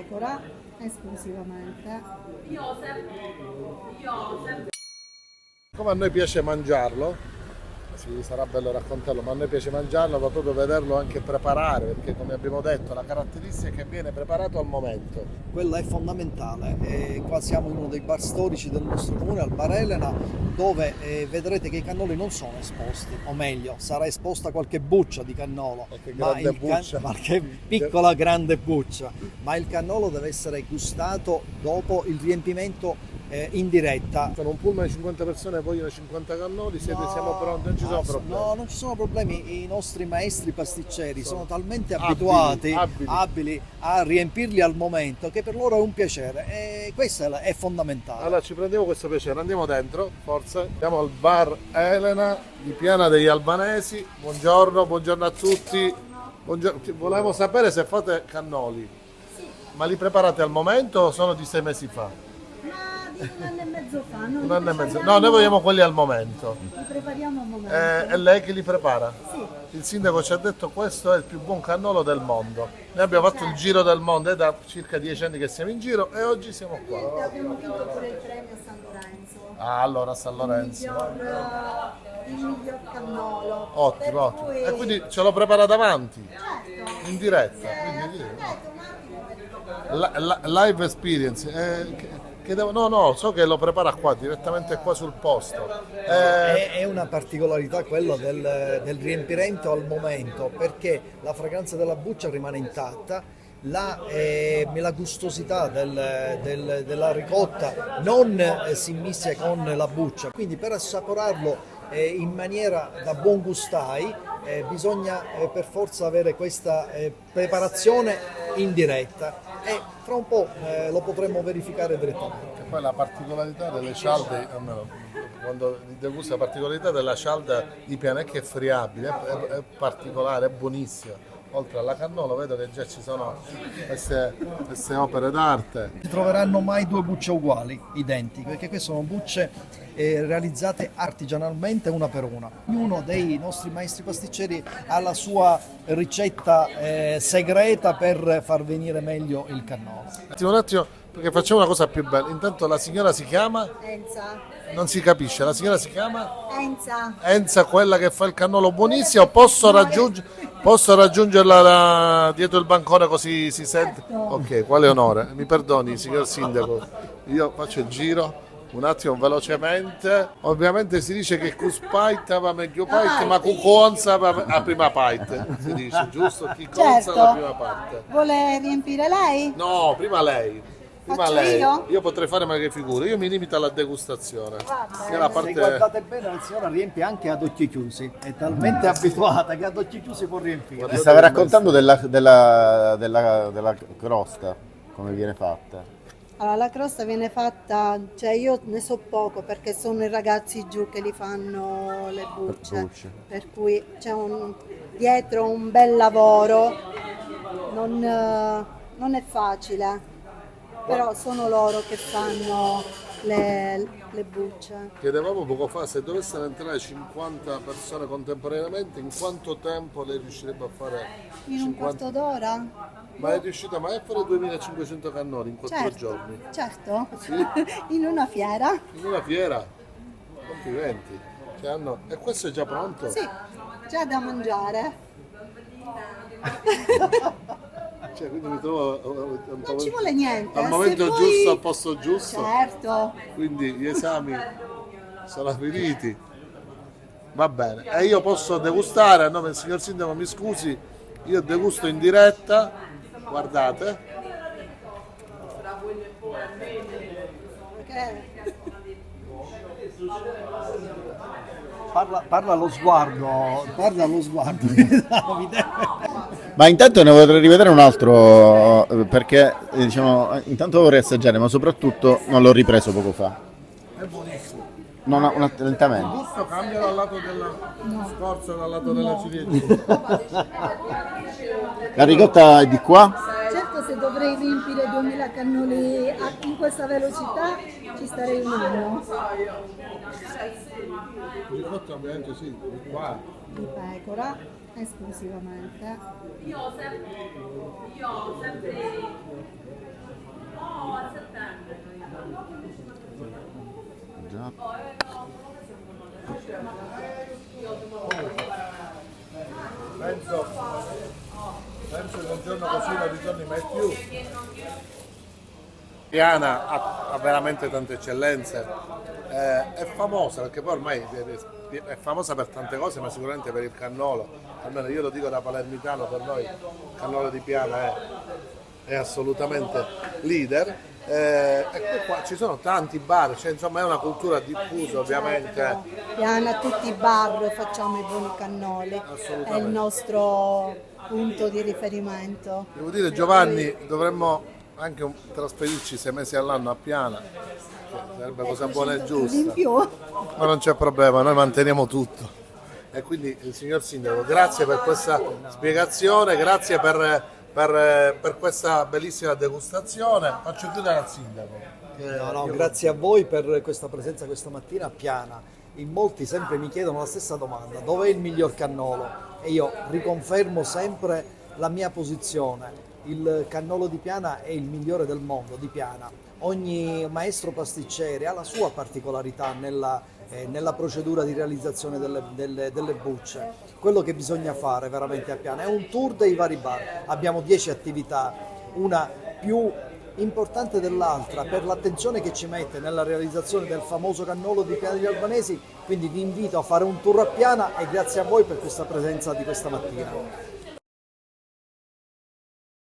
pecora esclusivamente. Come a noi piace mangiarlo, sì, sarà bello raccontarlo, ma a noi piace mangiarlo, ma proprio vederlo anche preparare, perché come abbiamo detto la caratteristica è che viene preparato al momento. Quella è fondamentale. Qua siamo in uno dei bar storici del nostro comune, al Bar Elena, dove vedrete che i cannoli non sono esposti, o meglio, sarà esposta qualche buccia di cannolo, Qualche ma grande buccia. qualche piccola grande buccia, ma il cannolo deve essere gustato dopo il riempimento in diretta. Con un pullman di 50 persone vogliono 50 cannoli, siamo pronti, non ci sono problemi. No, non ci sono problemi. I nostri maestri pasticceri sono talmente abili, abili a riempirli al momento, che per loro è un piacere, e questo è fondamentale. Allora ci prendiamo questo piacere, andiamo dentro, forza. Andiamo al Bar Elena di Piana degli Albanesi. Buongiorno a tutti. Volevo sapere se fate cannoli, ma li preparate al momento o sono di 6 mesi fa? Ma di un anno e mezzo fa. Un anno e mezzo. No, noi vogliamo quelli al momento. Li prepariamo al momento. E lei che li prepara? Sì. Il sindaco ci ha detto questo è il più buon cannolo del mondo. Noi abbiamo fatto il giro del mondo, è da circa 10 anni che siamo in giro e oggi siamo qua. E abbiamo vinto pure il premio a San Lorenzo. Ah, allora San Lorenzo. Il miglior cannolo. Ottimo, Per ottimo. cui- E quindi ce lo prepara davanti, Certo. in diretta. Quindi, Aspetta un attimo perché... live experience. No, so che lo prepara qua, direttamente qua sul posto. È una particolarità quella del riempimento al momento, perché la fragranza della buccia rimane intatta, la gustosità della ricotta non si immischia con la buccia, quindi per assaporarlo in maniera da buon gustai bisogna per forza avere questa preparazione in diretta, e fra un po' lo potremo verificare direttamente. E poi la particolarità delle cialde, almeno quando li degusta, la particolarità della cialda di Piana è che è friabile, è particolare, è buonissima. Oltre alla cannola vedo che già ci sono queste opere d'arte. Non troveranno mai due bucce uguali, identiche, perché queste sono bucce realizzate artigianalmente una per una. Ognuno dei nostri maestri pasticceri ha la sua ricetta segreta per far venire meglio il cannolo. Un attimo, perché facciamo una cosa più bella. Intanto la signora si chiama? Enza. Non si capisce, la signora si chiama? Enza. Enza, quella che fa il cannolo buonissimo, o posso raggiungerla dietro il bancone così si sente? Ok, quale onore. Mi perdoni, signor sindaco, io faccio il giro un attimo velocemente. Ovviamente si dice che Cuspait va meglio pait, ma Cuconza va a prima pait, si dice, giusto? Chi conza la prima parte. Vuole riempire lei? No, prima lei. Prima Faccio lei. io? Potrei fare ma che figure, io mi limito alla degustazione. Che è la Se parte... guardate bene, la signora riempie anche ad occhi chiusi, è talmente abituata che ad occhi chiusi può riempire. Mi stava raccontando della crosta, come viene fatta. Allora, la crosta viene fatta, cioè io ne so poco perché sono i ragazzi giù che li fanno le bucce, per cui c'è dietro un bel lavoro, non è facile, però sono loro che fanno le bucce. Chiedevamo poco fa se dovessero entrare 50 persone contemporaneamente, in quanto tempo lei riuscirebbe a fare In un 50? quarto d'ora? Ma è riuscita mai a fare 2500 cannoli in 4 giorni? Certo, Sì? in una fiera. In una fiera? Complimenti. E questo è già pronto? Sì, già da mangiare. Cioè, quindi mi trovo Non ci vuole niente. al se momento poi- giusto, al posto giusto. Certo. Quindi gli esami sono finiti. Va bene. E io posso degustare, a nome del signor Sindaco mi scusi, io degusto in diretta. Guardate. Parla allo sguardo, Ma intanto ne vorrei rivedere un altro, perché diciamo, intanto vorrei assaggiare, ma soprattutto non l'ho ripreso poco fa. È buonissimo. Lentamente. Il gusto cambia dal lato della scorza e dal lato della ciliegia. La ricotta è di qua? Certo, se dovrei riempire 2000 cannoli in questa velocità ci starei un anno. Il ricotta ovviamente sì, di qua. Di pecora esclusivamente. Penso che un giorno così non ritorni mai più. Piana ha veramente tante eccellenze, è famosa perché poi ormai è famosa per tante cose, ma sicuramente per il cannolo, almeno io lo dico da palermitano, per noi il cannolo di Piana è assolutamente leader. E qua ci sono tanti bar, cioè, insomma è una cultura diffusa ovviamente. Piana, tutti i bar facciamo i buoni cannoli, è il nostro punto di riferimento. Devo dire Giovanni, dovremmo anche trasferirci 6 mesi all'anno a Piana, che sarebbe cosa buona e In giusta, più. ma non c'è problema, noi manteniamo tutto. E quindi il signor Sindaco, grazie per questa spiegazione, grazie per questa bellissima degustazione. Faccio chiudere al Sindaco. Grazie a voi per questa presenza questa mattina a Piana. In molti sempre mi chiedono la stessa domanda: dov'è il miglior cannolo? E io riconfermo sempre la mia posizione. Il cannolo di Piana è il migliore del mondo, di Piana. Ogni maestro pasticcere ha la sua particolarità nella procedura di realizzazione delle bucce. Quello che bisogna fare veramente a Piana è un tour dei vari bar. Abbiamo 10 attività, una più importante dell'altra per l'attenzione che ci mette nella realizzazione del famoso cannolo di Piana degli Albanesi, quindi vi invito a fare un tour a Piana e grazie a voi per questa presenza di questa mattina.